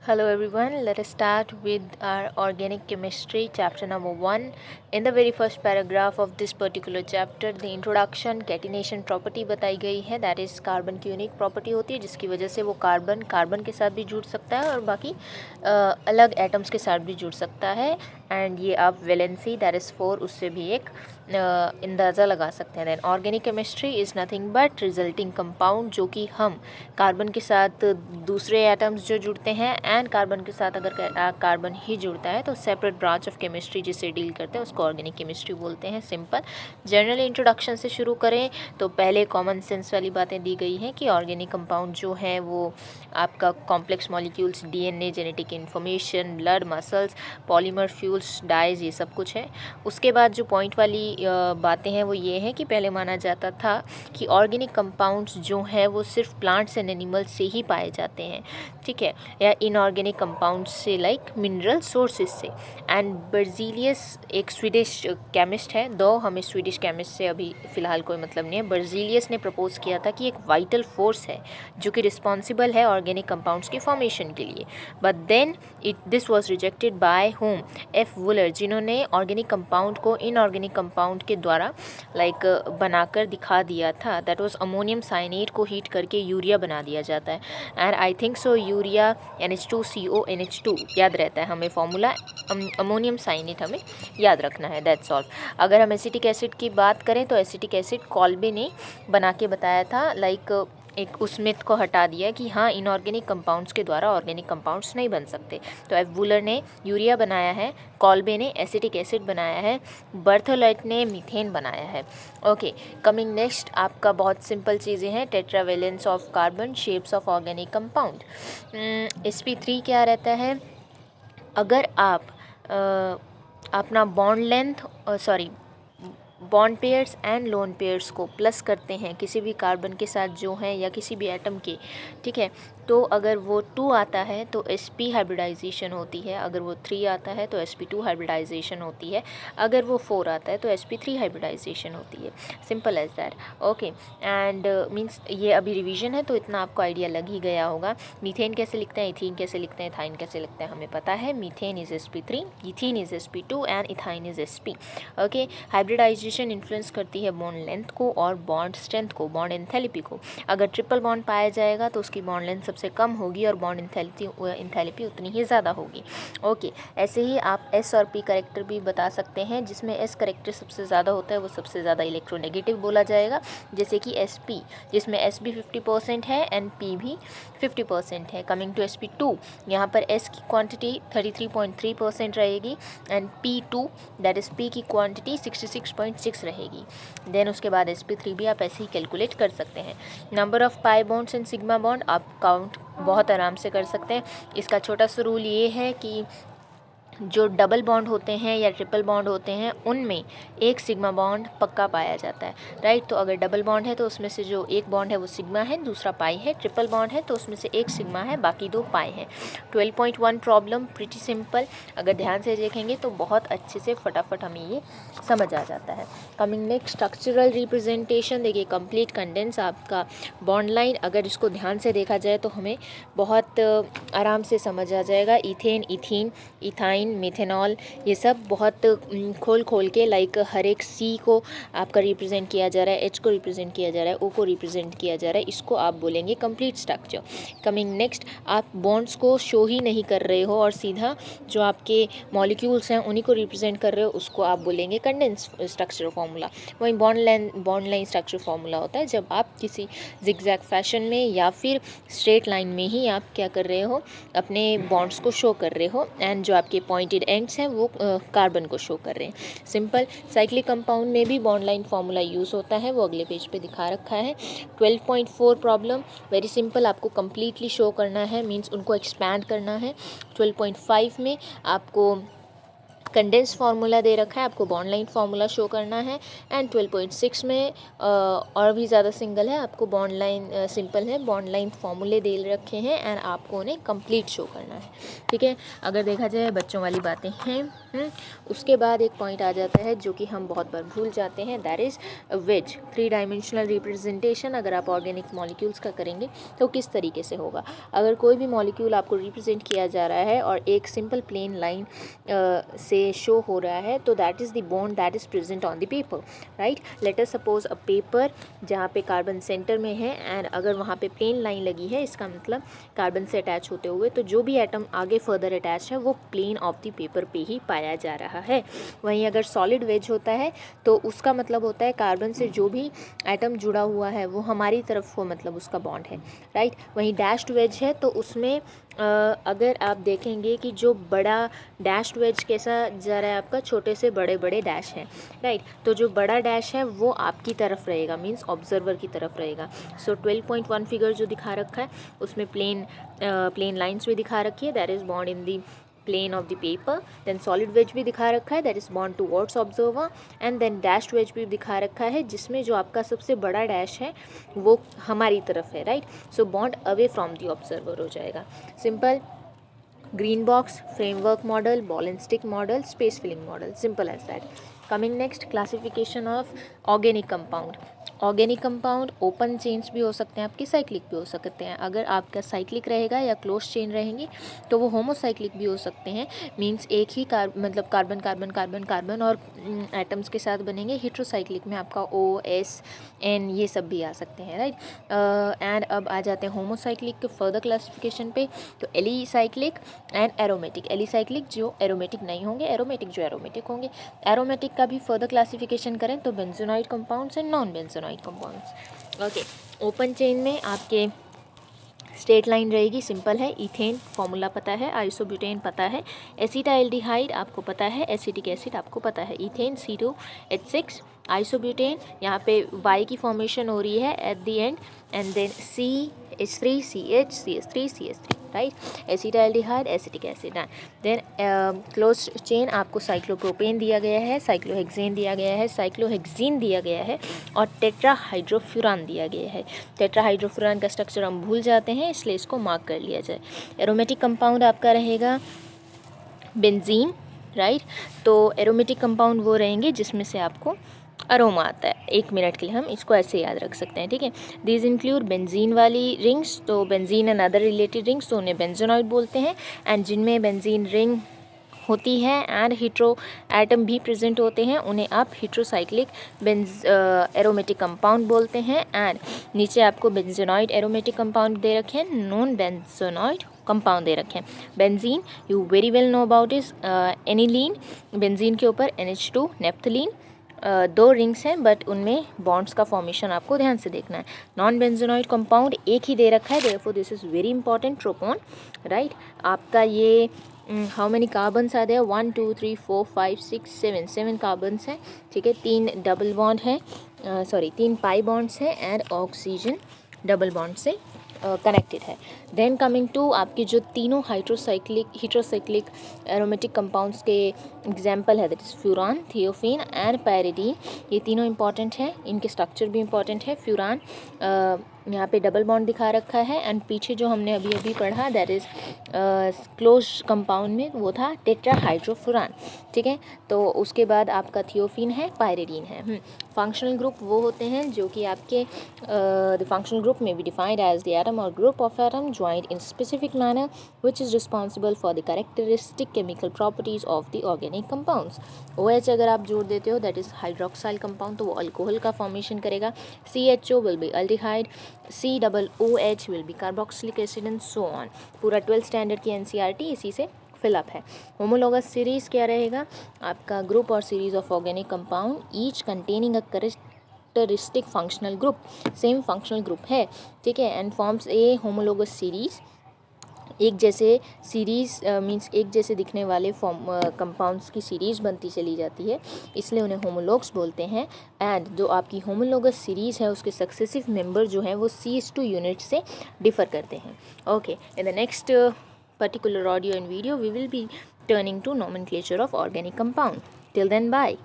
Hello everyone, let us start with our organic chemistry chapter number 1. In the very first paragraph of this particular chapter, the introduction catenation property बताई गई है, that is carbon की unique property होती है जिसकी वजह से वो कार्बन के साथ भी जुड़ सकता है और बाकी अलग एटम्स के साथ भी जुड़ सकता है। एंड ये आप वैलेंसी दैट इज़ 4 उससे भी एक अंदाज़ा लगा सकते हैं। Then organic chemistry is nothing but resulting compound, जो कि हम कार्बन के साथ दूसरे एटम्स जो जुड़ते हैं एंड कार्बन के साथ अगर कार्बन ही जुड़ता है तो सेपरेट ब्रांच ऑफ केमिस्ट्री जिससे डील करते हैं उसको ऑर्गेनिक केमिस्ट्री बोलते हैं। सिंपल जनरल इंट्रोडक्शन से शुरू करें तो पहले कॉमन सेंस वाली बातें दी गई हैं कि ऑर्गेनिक कंपाउंड जो है वो आपका complex molecules, DNA, genetic information, blood, muscles, polymer, fuels, dyes, ये सब कुछ है। उसके बाद जो पॉइंट वाली बातें हैं वो ये है कि पहले माना जाता था कि ऑर्गेनिक कंपाउंड्स जो हैं वो सिर्फ प्लांट्स एंड एनिमल्स से ही पाए जाते हैं, ठीक है, या इनऑर्गेनिक कंपाउंड्स से लाइक मिनरल सोर्सेज से। एंड बर्जीलियस एक स्वीडिश केमिस्ट है, दो हमें स्वीडिश केमिस्ट से अभी फ़िलहाल कोई मतलब नहीं है। बर्जीलियस ने प्रपोज किया था कि एक वाइटल फोर्स है जो कि रिस्पॉन्सिबल है ऑर्गेनिक कंपाउंड्स के फॉर्मेशन के लिए, but then this was rejected by होम, एफ वुलर, जिन्होंने ऑर्गेनिक कंपाउंड को इनऑर्गेनिक कंपाउंड के द्वारा लाइक बनाकर दिखा दिया था। दैट वाज अमोनियम साइनेट को हीट करके यूरिया बना दिया जाता है। And I think so urea NH2CONH2 याद रहता है हमें फॉर्मूला, अमोनियम साइनेट हमें याद रखना है, दैट्स ऑल। अगर हम एसिटिक एसिड की बात करें तो एसिटिक एसिड कॉल्बे ने बना के बताया था, लाइक एक उस मिथ को हटा दिया कि हाँ इनऑर्गेनिक कंपाउंड्स के द्वारा ऑर्गेनिक कंपाउंड्स नहीं बन सकते। तो एफ वुलर ने यूरिया बनाया है, कॉल्बे ने एसिटिक एसिड बनाया है, बर्थोलेट ने मीथेन बनाया है। ओके, कमिंग नेक्स्ट आपका बहुत सिंपल चीज़ें हैं। Tetravalence of carbon, shapes of organic compound. sp3 क्या रहता है, अगर आप अपना bond length bond pairs and lone pairs को प्लस करते हैं किसी भी कार्बन के साथ जो हैं या किसी भी एटम के, ठीक है, तो अगर वो 2 आता है तो sp हाइब्रिडाइजेशन होती है, अगर वो 3 आता है तो sp2 हाइब्रिडाइजेशन होती है, अगर वो 4 आता है तो sp3 हाइब्रिडाइजेशन होती है। Simple as that. Okay, and means ये अभी रिवीजन है तो इतना आपको आइडिया लग ही गया होगा। मीथेन कैसे लिखते हैं, इथीन कैसे लिखते हैं, इथाइन कैसे लिखते हैं, हमें पता है। Methane is sp3, ethene is sp2 and ethyne is sp। ओके, हाइब्रिडाइजेशन इन्फ्लुएंस करती है बॉन्ड लेंथ को और बॉन्ड स्ट्रेंथ को, बॉन्ड एंथैल्पी को। अगर ट्रिपल बॉन्ड पाया जाएगा तो उसकी बॉन्ड लेंथ सबसे कम होगी और बॉन्ड एंथैल्पी उतनी ही ज़्यादा होगी। ओके, ऐसे ही आप S और P करेक्टर भी बता सकते हैं, जिसमें S करेक्टर सबसे ज़्यादा होता है वो सबसे ज़्यादा इलेक्ट्रोनेगेटिव बोला जाएगा, जैसे कि SP, जिसमें S भी 50% है एंड P भी 50% है। कमिंग टू sp2, यहाँ पर S की क्वांटिटी 33.3% रहेगी and P2 that is P की क्वांटिटी 66.6 रहेगी। देन उसके बाद sp3 भी आप ऐसे ही कैलकुलेट कर सकते हैं। Number of pi bonds and sigma bond आप काउंट बहुत आराम से कर सकते हैं। इसका छोटा सा रूल ये है कि जो डबल बॉन्ड होते हैं या ट्रिपल बॉन्ड होते हैं उनमें एक सिग्मा बॉन्ड पक्का पाया जाता है, राइट। तो अगर डबल बॉन्ड है तो उसमें से जो एक बॉन्ड है वो सिग्मा है, दूसरा पाई है। ट्रिपल बॉन्ड है तो उसमें से एक सिग्मा है, बाकी 2 पाई हैं। 12.1 प्रॉब्लम प्रिटी सिंपल, अगर ध्यान से देखेंगे तो बहुत अच्छे से फटाफट हमें ये समझ आ जाता है। कमिंग नेक्स्ट स्ट्रक्चरल रिप्रेजेंटेशन, देखिए कंप्लीट कंडेंस आपका बॉन्ड लाइन, अगर इसको ध्यान से देखा जाए तो हमें बहुत आराम से समझ आ जाएगा। इथेन, इथीन, इथाइन, मेथेनॉल, ये सब बहुत खोल के लाइक हर एक C को आपका रिप्रेजेंट किया जा रहा है, H को रिप्रेजेंट किया जा रहा है, O को रिप्रेजेंट किया जा रहा है, इसको आप बोलेंगे कंप्लीट स्ट्रक्चर। कमिंग नेक्स्ट, आप बॉन्ड्स को शो ही नहीं कर रहे हो और सीधा जो आपके मॉलिक्यूल्स हैं उन्हीं को रिप्रेजेंट कर रहे हो, उसको आप बोलेंगे कंडेंस स्ट्रक्चर फार्मूला। वहीं बॉन्ड लाइन स्ट्रक्चर फार्मूला होता है जब आप किसी जिगजैग फैशन में या फिर स्ट्रेट लाइन में ही आप क्या कर रहे हो, अपने बॉन्ड्स को शो कर रहे हो एंड जो आपके पॉइंटेड एंड्स हैं वो कार्बन को शो कर रहे हैं। सिंपल। साइक्लिक कंपाउंड में भी बॉन्ड लाइन फार्मूला यूज़ होता है, वो अगले पेज पे दिखा रखा है। 12.4 प्रॉब्लम वेरी सिंपल, आपको कम्प्लीटली शो करना है, मीन्स उनको एक्सपैंड करना है। 12.5 में आपको कंडेंस फार्मूला दे रखा है, आपको बॉन्ड लाइन फार्मूला शो करना है। एंड 12.6 में और भी ज़्यादा सिंगल है, आपको बॉन्ड लाइन सिंपल है, बॉन्ड लाइन फार्मूले दे रखे हैं एंड आपको उन्हें कंप्लीट शो करना है। ठीक है, अगर देखा जाए बच्चों वाली बातें हैं। उसके बाद एक पॉइंट आ जाता है जो कि हम बहुत बार भूल जाते हैं, that is wedge 3 dimensional representation. अगर आप ऑर्गेनिक मॉलिक्यूल्स का करेंगे तो किस तरीके से होगा। अगर कोई भी मॉलिक्यूल आपको रिप्रेजेंट किया जा रहा है और एक सिंपल प्लेन लाइन से शो हो रहा है, तो that is the bond that is present on the paper, right. Let us suppose a paper जहाँ पे कार्बन सेंटर में है एंड अगर वहाँ पे प्लेन लाइन लगी है, इसका मतलब कार्बन से अटैच होते हुए तो जो भी एटम आगे फर्दर अटैच है वो प्लेन ऑफ द पेपर पे ही पाया जा रहा है। वहीं अगर सॉलिड वेज होता है तो उसका मतलब होता है कार्बन से जो भी एटम जुड़ा हुआ है वो हमारी तरफ हो, मतलब उसका बॉन्ड है, राइट। वहीं डैश्ड वेज है तो उसमें अगर आप देखेंगे कि जो बड़ा डैश्ड वेज कैसा जा रहा है आपका, छोटे से बड़े बड़े डैश हैं, राइट। तो जो बड़ा डैश है वो आपकी तरफ रहेगा, मींस ऑब्जर्वर की तरफ रहेगा। सो 12.1 फिगर जो दिखा रखा है उसमें प्लेन लाइंस भी दिखा रखी है, that is bond in the plane of the paper। then solid wedge भी दिखा रखा है, that is bond towards observer। and then dashed wedge भी दिखा रखा है जिसमें जो आपका सबसे बड़ा डैश है वो हमारी तरफ है, right. So bond away from the observer हो जाएगा। Simple green box, framework model, ball and stick model, space filling model, simple as that. Coming next, classification of organic compound. Organic compound open chains भी हो सकते हैं आपकी, cyclic भी हो सकते हैं। अगर आपका साइक्लिक रहेगा या क्लोज चेन रहेंगी तो वो होमोसाइक्लिक भी हो सकते हैं, मींस एक ही मतलब कार्बन कार्बन कार्बन कार्बन और एटम्स के साथ बनेंगे। हेट्रोसाइक्लिक में आपका OS-N ये सब भी आ सकते हैं, राइट। एंड अब आ जाते हैं होमोसाइक्लिक के फर्दर क्लासिफिकेशन पे। तो एलिसाइक्लिक एंड एरोमेटिक। एलिसाइक्लिक जो एरोमेटिक नहीं होंगे, एरोमेटिक जो एरोमेटिक होंगे। एरोमेटिक का भी फर्दर क्लासिफिकेशन करें तो benzenoid compounds and non benzenoid compounds. Okay, open chain में आपके स्ट्रेट लाइन रहेगी, सिंपल है। इथेन फॉर्मूला पता है, आइसोब्यूटेन पता है, एसिटाइल्डिहाइड आपको पता है, एसिटिक एसिड आपको पता है। इथेन C2H6, आइसोब्यूटेन यहाँ पे Y की फॉर्मेशन हो रही है at the end and then CH3CH CH3CH3, right. Acetaldehyde acetic acid. Then close chain आपको साइक्लोप्रोपेन दिया गया है, साइक्लोहेक्सेन दिया गया है, साइक्लोहेक्सीन दिया गया है और टेट्राहाइड्रोफ्यूरान दिया गया है। टेट्राहाइड्रोफ्यूरान का स्ट्रक्चर हम भूल जाते हैं इसलिए इसको मार्क कर लिया जाए। एरोमेटिक कंपाउंड आपका रहेगा बेंजीन, राइट। तो एरोमेटिक कंपाउंड वो रहेंगे जिसमें से आपको अरोमा आता है। 1 मिनट के लिए हम इसको ऐसे याद रख सकते हैं, ठीक है। दीज इंक्लूड बेंजीन वाली रिंग्स, तो benzene and other related rings तो उन्हें बेंजोनॉइड बोलते हैं। एंड जिनमें बेंजीन रिंग होती है एंड हीट्रो एटम भी प्रेजेंट होते हैं उन्हें आप हीट्रोसाइक्लिक एरोमेटिक कंपाउंड बोलते हैं। एंड नीचे आपको बेंजोनॉइड एरोमेटिक कंपाउंड दे रखे हैं, नॉन बेंजोनॉइड कंपाउंड दे रखे हैं। Benzene you very well know about is aniline, benzene के ऊपर NH2 नेप्थलीन, 2 रिंग्स हैं बट उनमें बॉन्ड्स का फॉर्मेशन आपको ध्यान से देखना है। नॉन बेंजोनॉइड कंपाउंड एक ही दे रखा है, therefore this is very important, tropone, right. आपका ये how many carbons are there, 1 2 3 4 5 6 7 carbons हैं, ठीक है। 3 डबल बॉन्ड है, 3 पाई बॉन्ड्स हैं एंड ऑक्सीजन डबल बॉन्ड से कनेक्टेड है। देन कमिंग टू आपके जो तीनों हीट्रोसाइक्लिक एरोमेटिक कंपाउंड्स के एग्जाम्पल है, that is furan, thiophene and pyridine. ये तीनों इंपॉर्टेंट हैं, इनके स्ट्रक्चर भी इंपॉर्टेंट है। फ्यूरान यहाँ पे डबल बॉन्ड दिखा रखा है एंड पीछे जो हमने अभी अभी पढ़ा दैट इज़ क्लोज कंपाउंड में वो था टेट्राहाइड्रोफ्यूरान, ठीक है। तो उसके बाद आपका थियोफिन है, पायरिडीन है। फंक्शनल ग्रुप वो होते हैं जो कि आपके द फंक्शनल ग्रुप में be defined as the atom or group of atom joined in specific manner which is responsible for the characteristic chemical properties of the organic compounds. OH अगर आप जोड़ देते हो दैट इज़ हाइड्रोक्साइल कंपाउंड, तो वो alcohol का formation करेगा। CHO will be aldehyde, COOH will be carboxylic acid and so on. पूरा 12th स्टैंडर्ड की NCERT इसी से फिलअप है। होमोलोगस सीरीज क्या रहेगा आपका, ग्रुप और series of organic compound each containing a characteristic functional group, same functional group है, ठीक है। And forms a homologous series, एक जैसे सीरीज़ मींस एक जैसे दिखने वाले कंपाउंड्स की सीरीज़ बनती चली जाती है, इसलिए उन्हें होमोलॉग्स बोलते हैं। एंड जो आपकी होमोलॉगस सीरीज़ है उसके सक्सेसिव मेंबर जो हैं वो CH2 यूनिट से डिफ़र करते हैं। Okay, in the next particular audio and video we will be turning to nomenclature of organic compound. Till then, bye.